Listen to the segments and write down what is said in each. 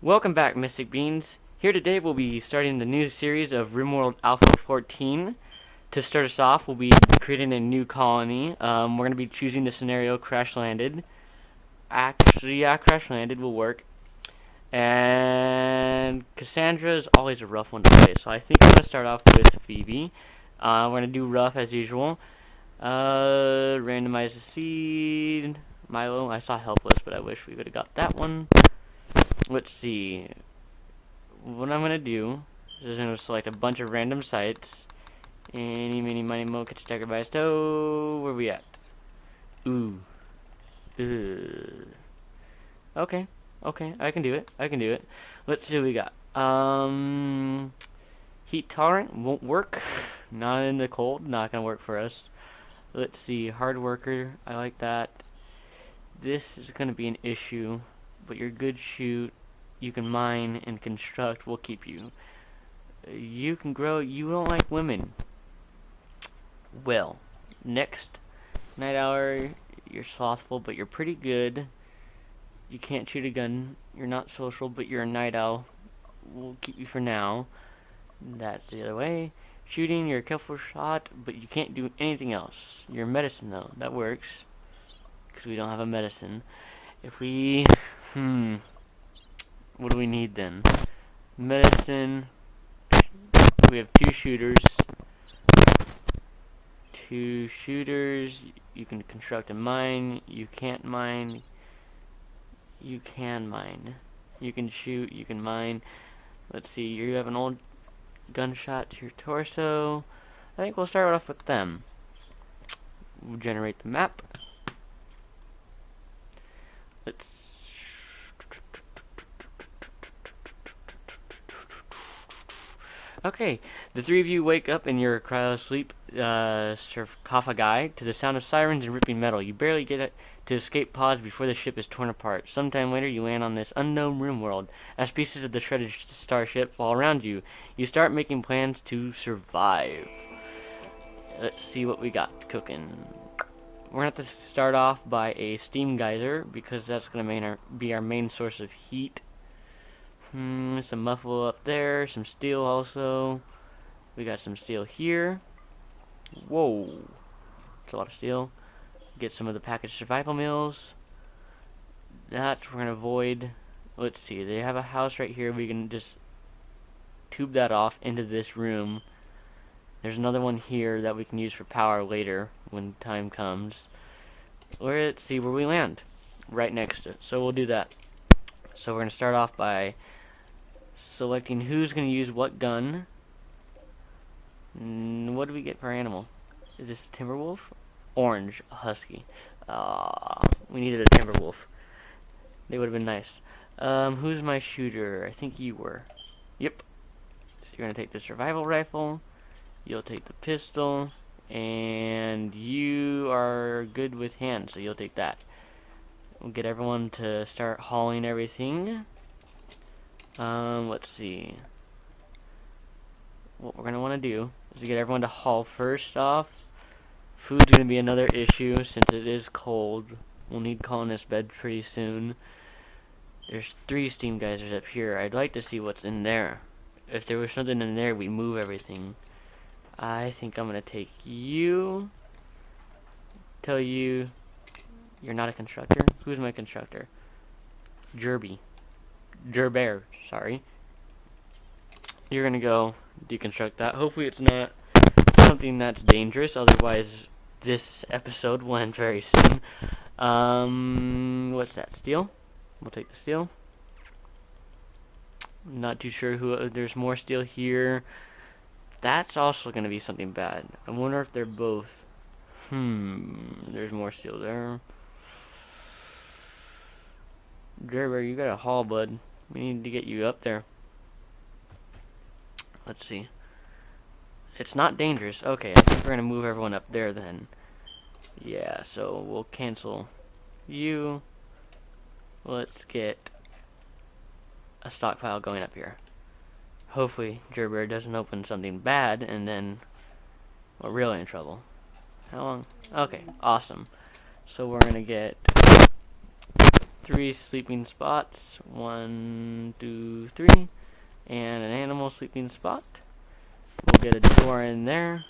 Welcome back, Mystic Beans. Here today we'll be starting the new series of Rimworld Alpha 14. To start us off, we'll be creating a new colony. We're going to be choosing the scenario Crash Landed. Actually, yeah, Crash Landed will work. And Cassandra is always a rough one to play, so I think I'm going to start off with Phoebe. We're going to do rough as usual. Randomize the seed. Milo, I saw helpless, but I wish we would have got that one. Let's see. What I'm gonna do is I'm gonna select a bunch of random sites. Any, mini, money, mo, catch a tiger by a toe. Where we at? Ooh. Okay. Okay, I can do it. I can do it. Let's see what we got. Heat tolerant won't work. Not in the cold. Not gonna work for us. Let's see. Hard worker. I like that. This is gonna be an issue. But your good shoot, you can mine and construct will keep you. You can grow. You don't like women. Well, next, night hour. You're slothful, but you're pretty good. You can't shoot a gun. You're not social, but you're a night owl. We'll keep you for now. That's the other way. Shooting, you're a careful shot, but you can't do anything else. You're medicine though. That works because we don't have a medicine. If we what do we need then? Medicine. We have two shooters. Two shooters. You can construct a mine. You can't mine. You can mine. You can shoot. You can mine. Let's see. You have an old gunshot to your torso. I think we'll start off with them. We'll generate the map. Let's. Okay, the three of you wake up in your cryo sleep sarcophagi to the sound of sirens and ripping metal. You barely get to escape pods before the ship is torn apart. Sometime later, you land on this unknown Rimworld. As pieces of the shredded starship fall around you, you start making plans to survive. Let's see what we got cooking. We're going to have to start off by a steam geyser because that's going to be our main source of heat. Some muffle up there, some steel also. We got some steel here. Whoa. That's a lot of steel. Get some of the packaged survival meals. That's we're going to avoid. Let's see, they have a house right here. We can just tube that off into this room. There's another one here that we can use for power later when time comes. Let's see where we land. Right next to it. So we'll do that. So we're going to start off by selecting who's going to use what gun. What do we get per animal? Is this a Timberwolf? Orange, a Husky. We needed a Timberwolf. They would have been nice. Who's my shooter? I think you were. Yep. So you're going to take the survival rifle. You'll take the pistol. And you are good with hands, so you'll take that. We'll get everyone to start hauling everything. Let's see. What we're going to want to do is to get everyone to haul first off. Food's going to be another issue since it is cold. We'll need colonist bed pretty soon. There's 3 steam geysers up here. I'd like to see what's in there. If there was something in there, we'd move everything. I think I'm going to take you. Tell you you're not a constructor. Who's my constructor? Gerber, sorry. You're gonna go deconstruct that. Hopefully it's not something that's dangerous, otherwise this episode will end very soon. What's that? Steel? We'll take the steel. Not too sure who. There's more steel here. That's also gonna be something bad. I wonder if they're both. There's more steel there. Gerber, you got a haul, bud. We need to get you up there. Let's see. It's not dangerous. Okay, I think we're going to move everyone up there then. Yeah, so we'll cancel you. Let's get a stockpile going up here. Hopefully, Gerber doesn't open something bad, and then we're really in trouble. How long? Okay, awesome. So we're going to get 3 sleeping spots. 1, 2, 3. And an animal sleeping spot. We'll get a door in there.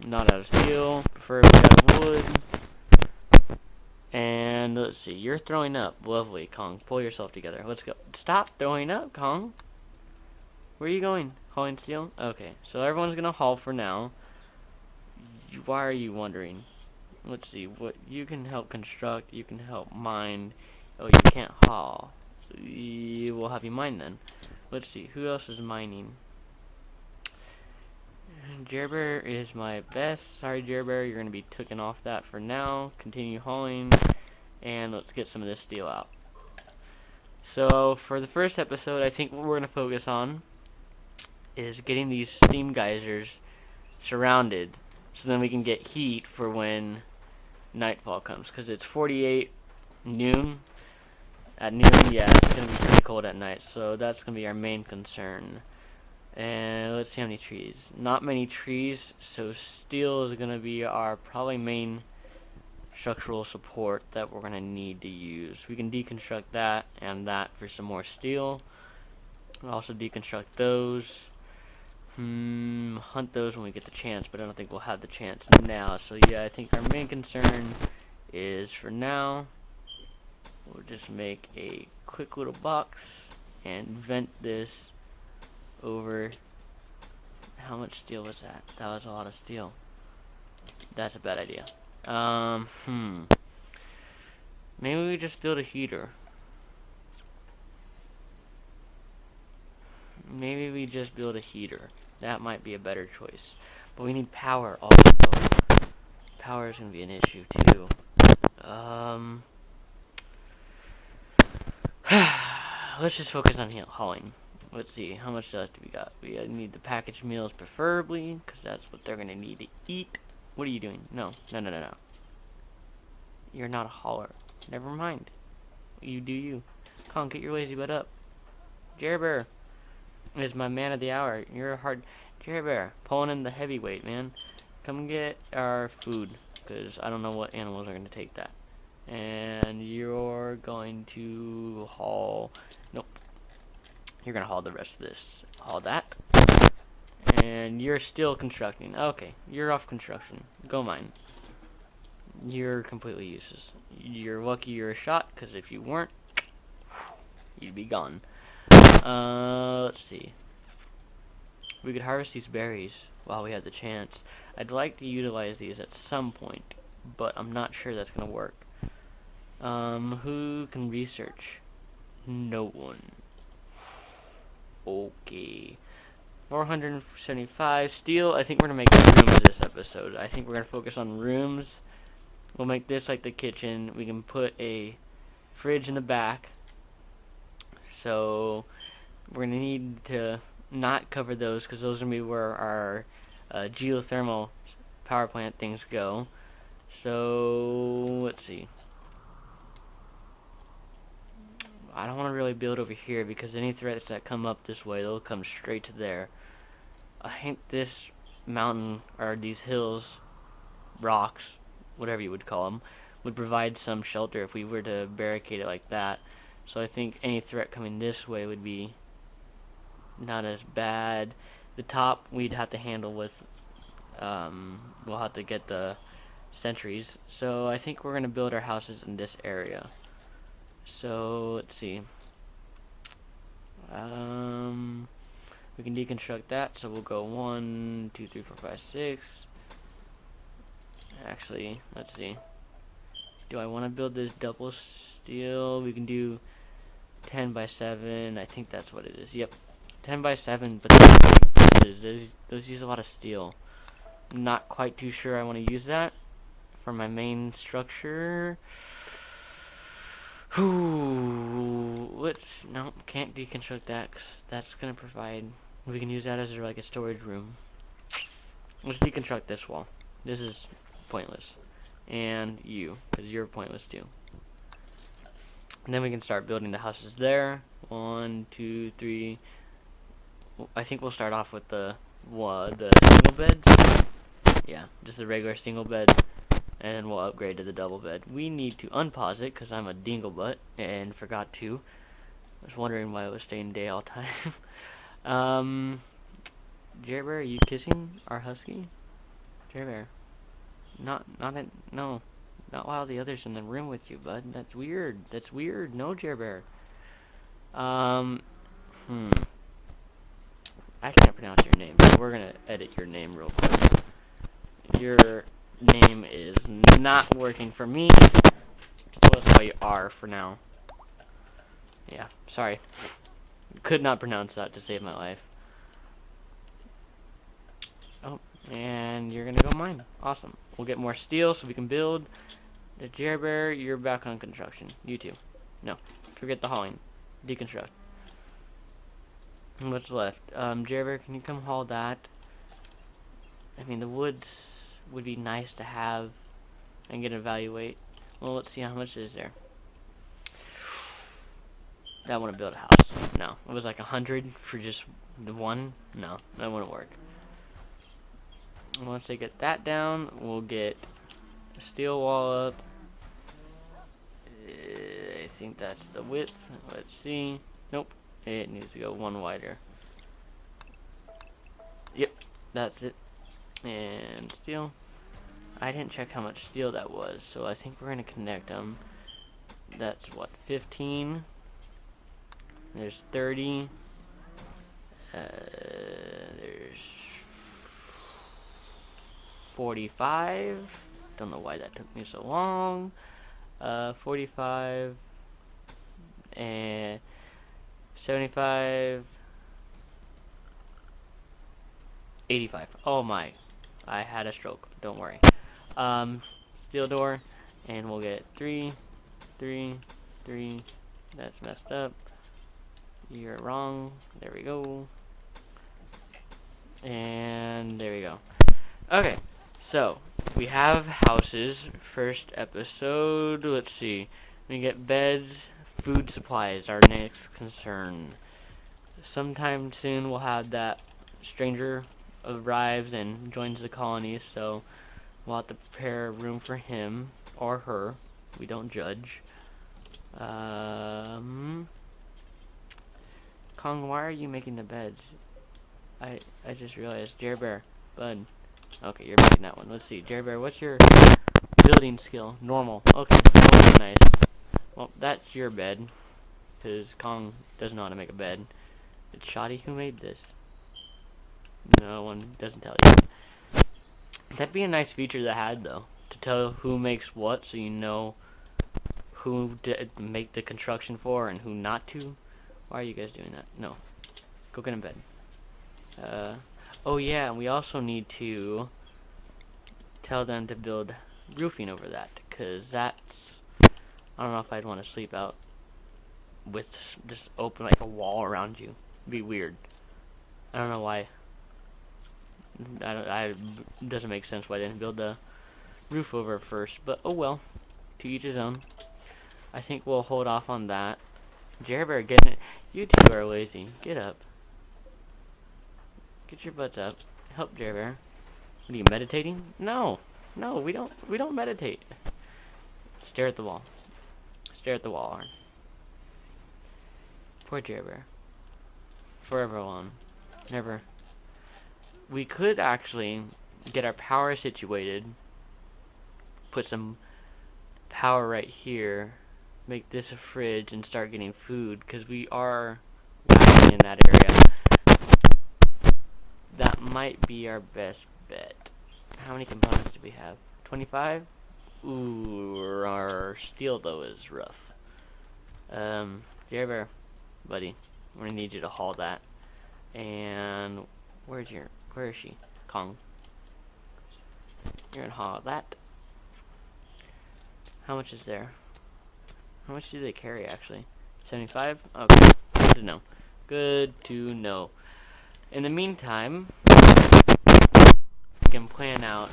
Not out of steel, preferably out of wood. And let's see, you're throwing up. Lovely, Kong. Pull yourself together. Let's go. Stop throwing up, Kong. Where are you going? Hauling steel? Okay, so everyone's gonna haul for now. Why are you wondering? Let's see, what you can help construct, you can help mine. Oh, you can't haul. We'll have you mine then. Let's see, who else is mining? Jerbear is my best. Sorry, Jerbear, you're going to be taken off that for now. Continue hauling, and let's get some of this steel out. So, for the first episode, I think what we're going to focus on is getting these steam geysers surrounded, so then we can get heat for when nightfall comes, because it's 48 noon. At noon, yeah, it's going to be pretty cold at night, so that's going to be our main concern. And let's see how many trees. Not many trees, so steel is going to be our probably main structural support that we're going to need to use. We can deconstruct that and that for some more steel. We'll also deconstruct those. Hunt those when we get the chance, but I don't think we'll have the chance now. So yeah, I think our main concern is for now, we'll just make a quick little box and vent this over. How much steel was that? That was a lot of steel. That's a bad idea. Maybe we just build a heater. Maybe we just build a heater. That might be a better choice. But we need power also. Power is going to be an issue too. Let's just focus on hauling. Let's see, how much stuff do we got? We need the packaged meals preferably, because that's what they're going to need to eat. What are you doing? No. You're not a hauler. Never mind. You do you. Kong, get your lazy butt up. Jerbear is my man of the hour. You're a hard... Jerbear, pulling in the heavyweight, man. Come get our food, because I don't know what animals are going to take that. And you're going to haul... Nope. You're going to haul the rest of this. Haul that. And you're still constructing. Okay, you're off construction. Go mine. You're completely useless. You're lucky you're a shot, because if you weren't, you'd be gone. Let's see. We could harvest these berries while we have the chance. I'd like to utilize these at some point, but I'm not sure that's going to work. Who can research? No one. Okay. 475 steel. I think we're going to make rooms this episode. I think we're going to focus on rooms. We'll make this like the kitchen. We can put a fridge in the back. So we're going to need to not cover those, because those are going to be where our geothermal power plant things go. So let's see. I don't want to really build over here, because any threats that come up this way, they'll come straight to there. I think this mountain, or these hills, rocks, whatever you would call them, would provide some shelter if we were to barricade it like that. So I think any threat coming this way would be not as bad. The top we'd have to handle with, we'll have to get the sentries. So I think we're going to build our houses in this area. So let's see. We can deconstruct that. So we'll go 1, 2, 3, 4, 5, 6. Actually, let's see. Do I want to build this double steel? We can do 10 by 7. I think that's what it is. Yep, 10 by 7. But those use a lot of steel. I'm not quite too sure I want to use that for my main structure. No, can't deconstruct that, because that's going to provide, we can use that as like a storage room. Let's deconstruct this wall. This is pointless. And you, because you're pointless too. And then we can start building the houses there. 1, 2, 3. I think we'll start off with the single beds. Yeah, just a regular single bed. and we'll upgrade to the double bed. We need to unpause it because I'm a dinglebutt and forgot to. I was wondering why it was staying day all time. Jerry Bear, are you kissing our husky? Jerry Bear. No, not while the other's in the room with you, bud. That's weird. That's weird. No, Jerry Bear. I can't pronounce your name, so we're gonna edit your name real quick. Your name is not working for me. We'll call you R for now. Yeah, sorry. Could not pronounce that to save my life. Oh, and you're gonna go mine. Awesome. We'll get more steel so we can build. The Jerry Bear, you're back on construction. You too. No, forget the hauling. Deconstruct. And what's left? Jerry Bear, can you come haul that? I mean, the woods would be nice to have and get evaluate. Well, let's see how much is there. I want to build a house. No, it was like 100 for just the one. No, that wouldn't work. Once they get that down, we'll get a steel wall up. I think that's the width. Let's see. Nope. It needs to go one wider. Yep, that's it. And steel. I didn't check how much steel that was, so I think we're going to connect them. That's what, 15? There's 30. There's 45. Don't know why that took me so long. 45 and 75, 85. Oh my, I had a stroke. Don't worry. Steel door, and we'll get 3, 3, 3. That's messed up. You're wrong. There we go. And there we go. Okay, so we have houses. First episode. Let's see. We get beds, food supplies. Our next concern. Sometime soon we'll have that stranger arrives and joins the colony. So we'll have to prepare a room for him or her. We don't judge. Kong, why are you making the beds? I just realized. Jerry Bear, bud. Okay, you're making that one. Let's see. Jerry Bear, what's your building skill? Normal. Okay, normal, nice. Well, that's your bed. Because Kong doesn't know how to make a bed. It's Shoddy who made this. No one doesn't tell you. That'd be a nice feature to have, though. To tell who makes what, so you know who to make the construction for and who not to. Why are you guys doing that? No. Go get in bed. Oh yeah, and we also need to tell them to build roofing over that, because that's, I don't know if I'd want to sleep out with just open like a wall around you. It'd be weird. I don't know why. It doesn't make sense why I didn't build the roof over first, but oh well. To each his own. I think we'll hold off on that. Jerry Bear, get it. You two are lazy. Get up. Get your butts up. Help Jerry Bear. What are you meditating? No. No, we don't meditate. Stare at the wall. Stare at the wall, Arn. Poor Jerry Bear. Forever alone. Never. We could actually get our power situated. Put some power right here. Make this a fridge and start getting food, because we are lacking in that area. That might be our best bet. How many components do we have? 25? Ooh, our steel though is rough. Jerry Bear, buddy, we're gonna need you to haul that. And where is she? Kong. You're gonna haul that. How much is there? How much do they carry actually? 75? Okay. Good to know. Good to know. In the meantime, we can plan out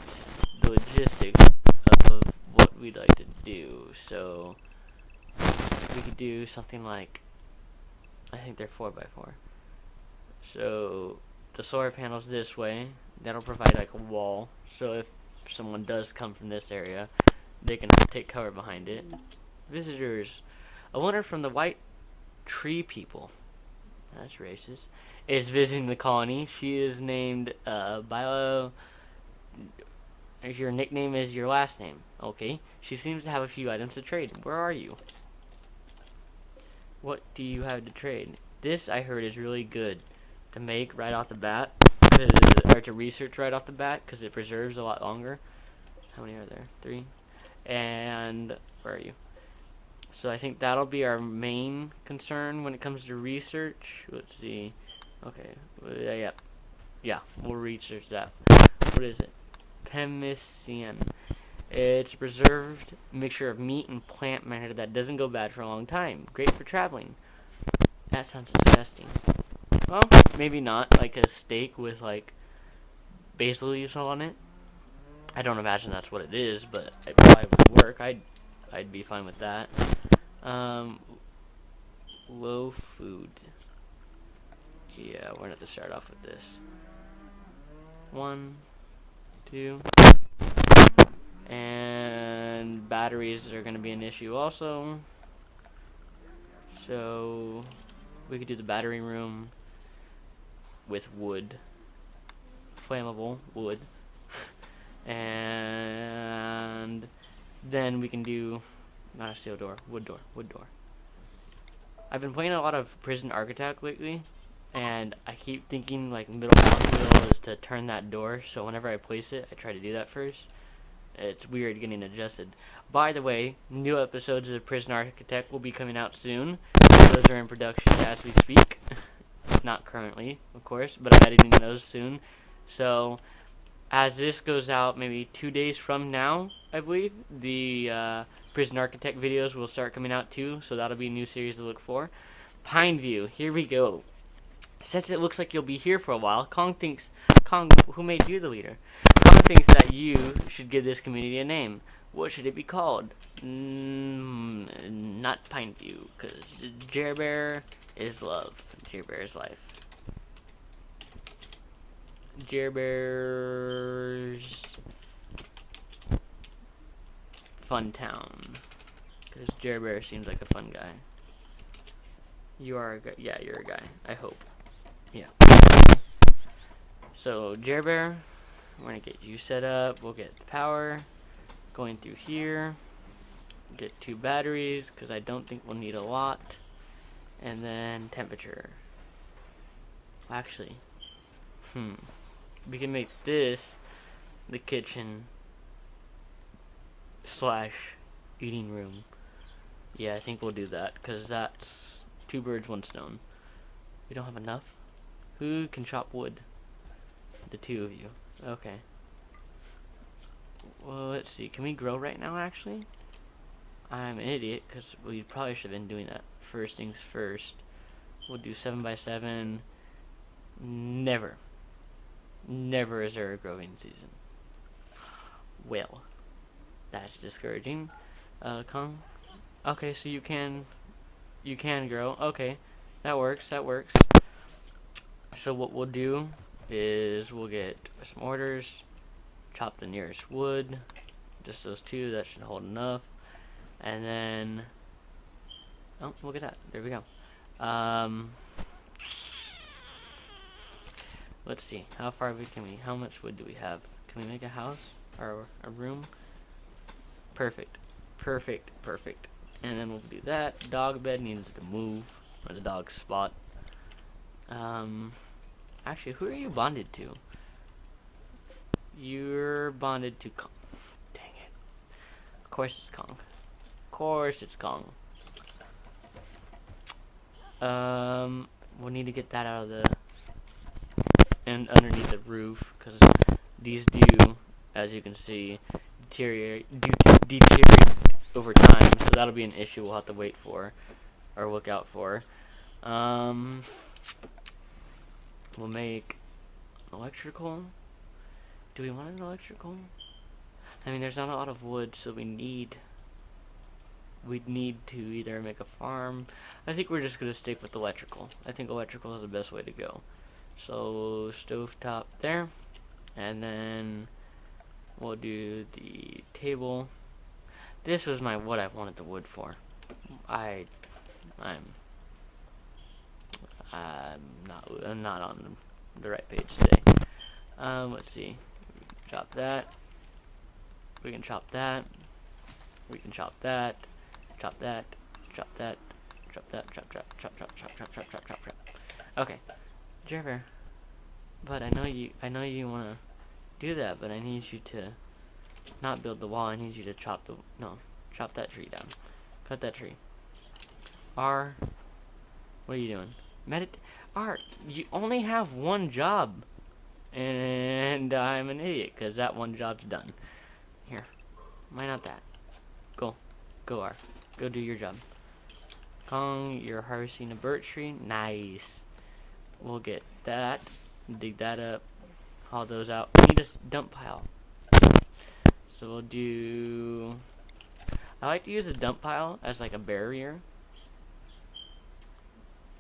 the logistics of what we'd like to do. So we could do something like, I think they're 4x4. So the solar panels this way, that'll provide like a wall. So if someone does come from this area, they can take cover behind it. Visitors. A woman from the White Tree People, that's racist, is visiting the colony. She is named Bilo. Your nickname is your last name. Okay. She seems to have a few items to trade. Where are you? What do you have to trade? This, I heard, is really good to make right off the bat, or to research right off the bat, because it preserves a lot longer. How many are there? 3. And where are you? So I think that'll be our main concern when it comes to research. Let's see. Okay. Yeah, we'll research that. What is it? Pemician. It's a preserved mixture of meat and plant matter that doesn't go bad for a long time. Great for traveling. That sounds disgusting. Well, maybe not. Like a steak with like basil leaves on it. I don't imagine that's what it is, but it probably would work. I'd be fine with that. Low food. Yeah, we're gonna have to start off with this. 1, 2. And batteries are gonna be an issue also. So we could do the battery room with wood. Flammable wood. And then we can do, not a steel door, wood door. I've been playing a lot of Prison Architect lately, and I keep thinking like middle is to turn that door, so whenever I place it, I try to do that first. It's weird getting adjusted. By the way, new episodes of Prison Architect will be coming out soon. Those are in production as we speak. Not currently, of course, but I'm editing those soon. So, as this goes out maybe 2 days from now, I believe, the Prison Architect videos will start coming out too, so that'll be a new series to look for. Pineview, here we go. Since it looks like you'll be here for a while, Kong, who made you the leader? Kong thinks that you should give this community a name. What should it be called? Not Pineview, because Jerbear is love. Jerbear is life. Jerbear's Fun Town, because Jerbear seems like a fun guy. You are a guy. Yeah, you're a guy. I hope. Yeah. So Jerbear, we're gonna get you set up. We'll get the power going through here. Get 2 batteries because I don't think we'll need a lot. And then temperature. Actually, we can make this the kitchen / eating room. Yeah, I think we'll do that because that's 2 birds, 1 stone. We don't have enough. Who can chop wood? The 2 of you. Okay. Well, let's see. Can we grow right now, actually? I'm an idiot, because we probably should have been doing that first things first. We'll do 7 by 7. Never is there a growing season. Well, that's discouraging. Kong? Okay, so you can grow. Okay, that works. So what we'll do is we'll get some orders, chop the nearest wood, just those 2, that should hold enough, and then, oh, look at that, there we go. Let's see, how much wood do we have? Can we make a house, or a room? Perfect. And then we'll do that. Dog bed needs to move, or the dog spot. Actually, who are you bonded to? You're bonded to Kong. Dang it. Of course it's Kong. We'll need to get that out of the and underneath the roof, because these do, as you can see, deteriorate over time, so that'll be an issue we'll have to wait for, or look out for. We'll make electrical. Do we want an electrical? I mean, there's not a lot of wood, so we'd need to either make a farm. I think we're just gonna stick with electrical. I think electrical is the best way to go. So stovetop there, and then We'll do the table. This was what I wanted the wood for. I'm not on the right page today. Let's see. Chop that. We can chop that. We can chop that. Chop that. Chop that. Chop that. Chop chop chop chop chop chop chop chop chop chop. Okay, Jerver. But I know you wanna do that, but I need you to not build the wall. I need you to chop that tree down. Cut that tree. R, what are you doing? R, you only have one job. And I'm an idiot, because that one job's done. Here. Why not that? Go. Go, R. Go do your job. Kong, you're harvesting a birch tree. Nice. We'll get that. Dig that up. Haul those out. We need a dump pile. So we'll do... I like to use a dump pile as like a barrier.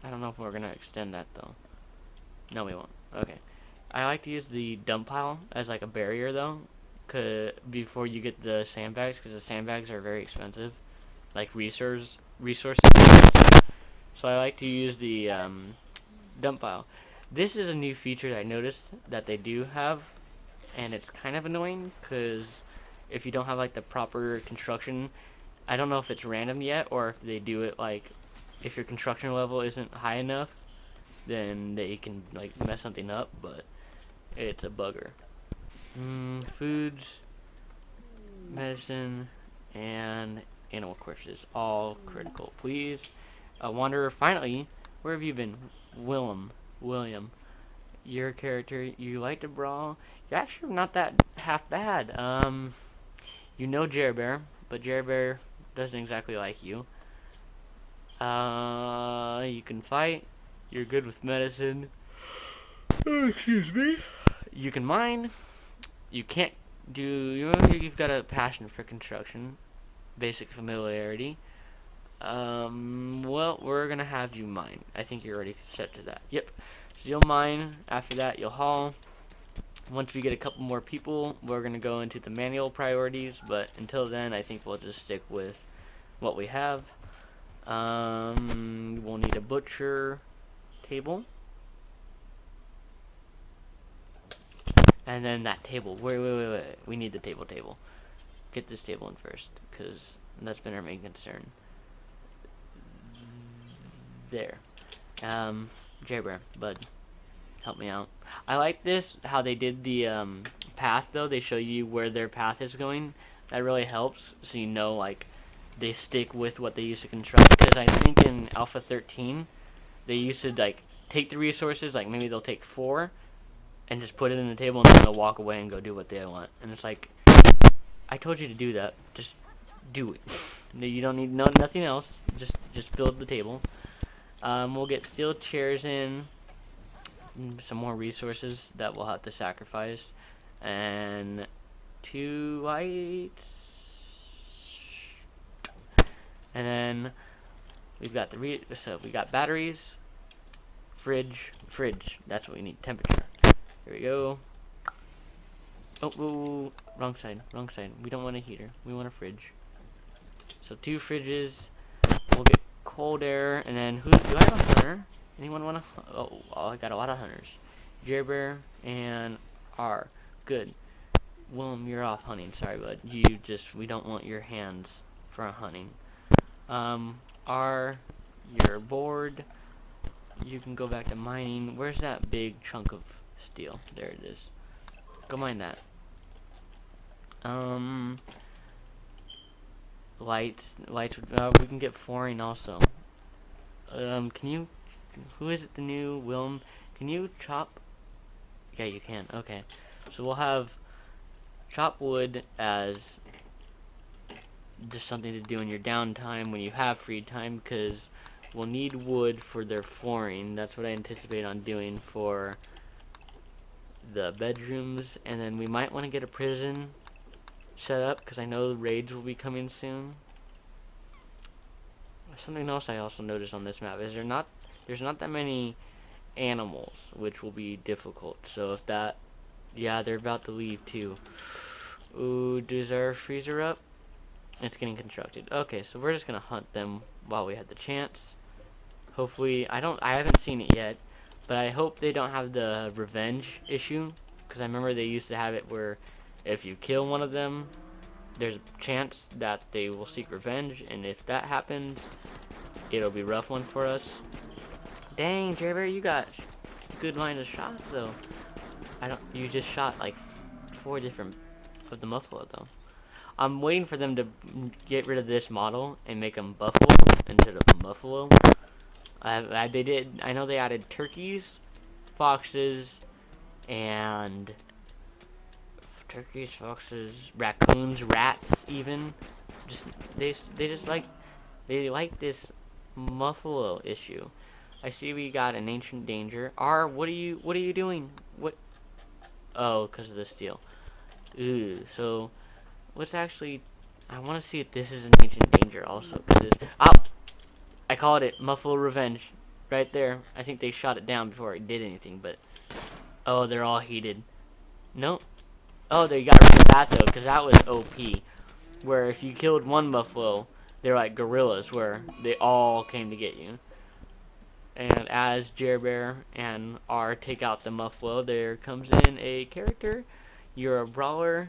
I don't know if we're going to extend that though. No, we won't. Okay. I like to use the dump pile as like a barrier though, before you get the sandbags, because the sandbags are very expensive, like resources. So I like to use the dump pile. This is a new feature that I noticed that they do have, and it's kind of annoying because if you don't have like the proper construction, I don't know if it's random yet or if they do it like if your construction level isn't high enough, then they can like mess something up, but it's a bugger. Foods, medicine, and animal corpses, all critical. Please, Wanderer, finally, where have you been? William, your character, you like to brawl. You're actually not that half bad. You know Jerbear, but Jerbear doesn't exactly like you. You can fight. You're good with medicine. Oh, excuse me. You can mine. You can't do. You've got a passion for construction, basic familiarity. Well, we're gonna have you mine. I think you're already set to that. Yep. So you'll mine. After that, you'll haul. Once we get a couple more people, we're gonna go into the manual priorities. But until then, I think we'll just stick with what we have. We'll need a butcher table. And then that table. Wait. We need the table. Get this table in first, because that's been our main concern. There. Jerbear, bud, help me out. I like this, how they did the path, though. They show you where their path is going. That really helps, so you know, like, they stick with what they used to construct. Because I think in Alpha 13, they used to, like, take the resources, like, maybe they'll take 4, and just put it in the table, and then they'll walk away and go do what they want. And it's like, I told you to do that. Just do it. You don't need nothing else. Just build the table. We'll get steel chairs in. Some more resources that we'll have to sacrifice. And 2 lights. And then we've got we got batteries. Fridge. That's what we need. Temperature. Here we go. Oh, wrong side. We don't want a heater. We want a fridge. So 2 fridges. We'll get cold air, and then do I have a hunter? Anyone want to? Oh, I got a lot of hunters. Jerbear and R. Good. Willem, you're off hunting. Sorry, bud. We don't want your hands for hunting. R, you're bored. You can go back to mining. Where's that big chunk of steel? There it is. Go mine that. Lights. We can get flooring also. Who is it? The new Willem? Can you chop? Yeah, you can. Okay. So we'll have chop wood as just something to do in your downtime when you have free time, because we'll need wood for their flooring. That's what I anticipate on doing for the bedrooms. And then we might want to get a prison set up, because I know the raids will be coming soon. Something else I also noticed on this map is there's not that many animals, which will be difficult. So if that, yeah, they're about to leave too. Ooh, does our freezer up? It's getting constructed. Okay, so we're just gonna hunt them while we have the chance. Hopefully, I haven't seen it yet, but I hope they don't have the revenge issue, because I remember they used to have it where if you kill one of them, there's a chance that they will seek revenge, and if that happens, it'll be a rough one for us. Dang, Trevor, you got good line of shots though. You just shot like 4 different of the muffalo though. I'm waiting for them to get rid of this model and make them buffalo instead of buffalo. They did. I know they added turkeys, foxes, and raccoons, rats, even. They like this muffalo issue. I see we got an ancient danger. What are you doing? What? Oh, because of the steel. Ooh, so let's actually. I want to see if this is an ancient danger also. I called it Muffalo Revenge, right there. I think they shot it down before it did anything, but oh, they're all heated. Nope. Oh, they got rid of that though, because that was OP. Where if you killed one buffalo, they're like gorillas, where they all came to get you. And as Jer Bear and R take out the muffalo, there comes in a character. You're a brawler.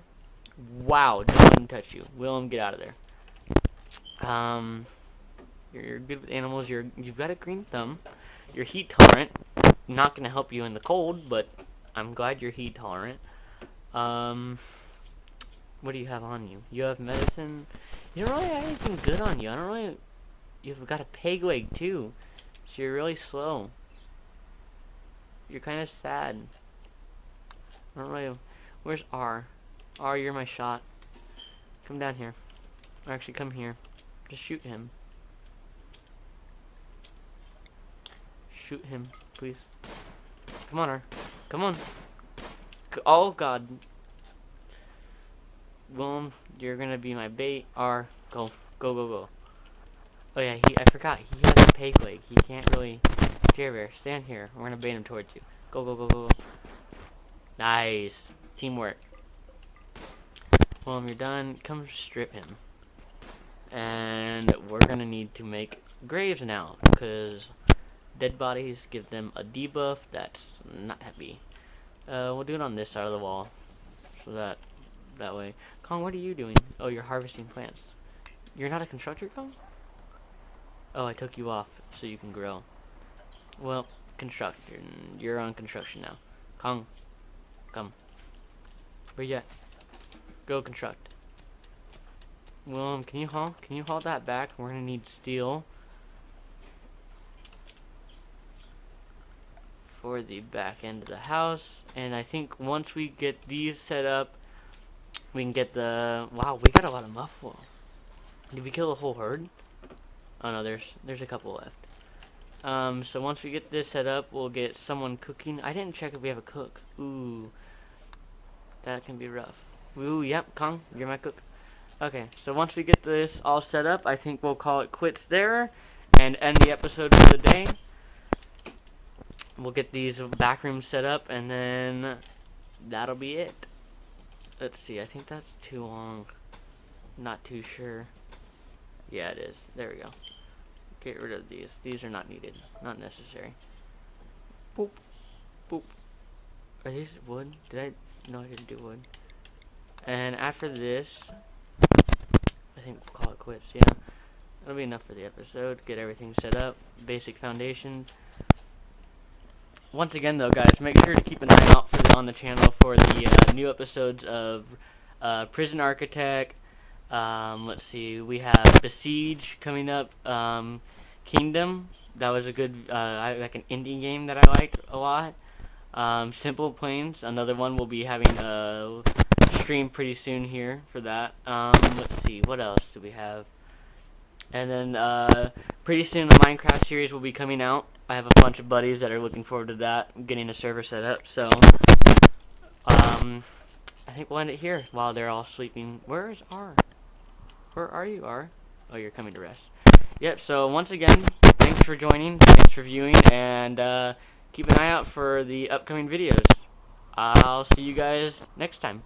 Wow, don't let him touch you. Willem, get out of there. You're good with animals. You've got a green thumb. You're heat tolerant. Not gonna help you in the cold, but I'm glad you're heat tolerant. What do you have on you? You have medicine. You don't really have anything good on you. You've got a peg leg too, so you're really slow. You're kind of sad. I don't really. Where's R? R, you're my shot. Come down here. Or actually, come here. Just shoot him. Shoot him, please. Come on, R. Come on. Oh, God. Willem, you're gonna be my bait. R, go. Go, go, go. Oh, yeah, I forgot. He has a peg leg. He can't really... Jer Bear, stand here. We're gonna bait him towards you. Go, go, go, go, go. Nice. Teamwork. Willem, you're done. Come strip him. And we're gonna need to make graves now, because dead bodies give them a debuff that's not happy. We'll do it on this side of the wall, so that way. Kong, what are you doing? Oh, you're harvesting plants. You're not a constructor, Kong? Oh, I took you off so you can grow. Well, construct. You're on construction now. Kong, come. Where you at? Go construct. Willem, can you haul that back? We're gonna need steel for the back end of the house. And I think once we get these set up, we can get the... Wow, we got a lot of muffalo. Did we kill the whole herd? Oh no, there's a couple left. So once we get this set up, we'll get someone cooking. I didn't check if we have a cook. Ooh, that can be rough. Ooh, yep, Kong, you're my cook. Okay, so once we get this all set up, I think we'll call it quits there and end the episode for the day. We'll get these back rooms set up, and then that'll be it. Let's see, I think that's too long. Not too sure. Yeah, it is. There we go. Get rid of these. These are not needed. Not necessary. Boop. Boop. Are these wood? No, I didn't do wood. And after this, I think we'll call it quits, yeah. That'll be enough for the episode. Get everything set up. Basic foundation. Once again, though, guys, make sure to keep an eye out on the channel for the new episodes of Prison Architect. Let's see, we have Besiege coming up. Kingdom, that was a good, like an indie game that I liked a lot. Simple Plains, another one. We'll be having a stream pretty soon here for that. Let's see, what else do we have? And then pretty soon the Minecraft series will be coming out. I have a bunch of buddies that are looking forward to that, getting a server set up. So I think we'll end it here while they're all sleeping. Where is R? Where are you, R? Oh, you're coming to rest. Yep, so once again, thanks for joining, thanks for viewing, and keep an eye out for the upcoming videos. I'll see you guys next time.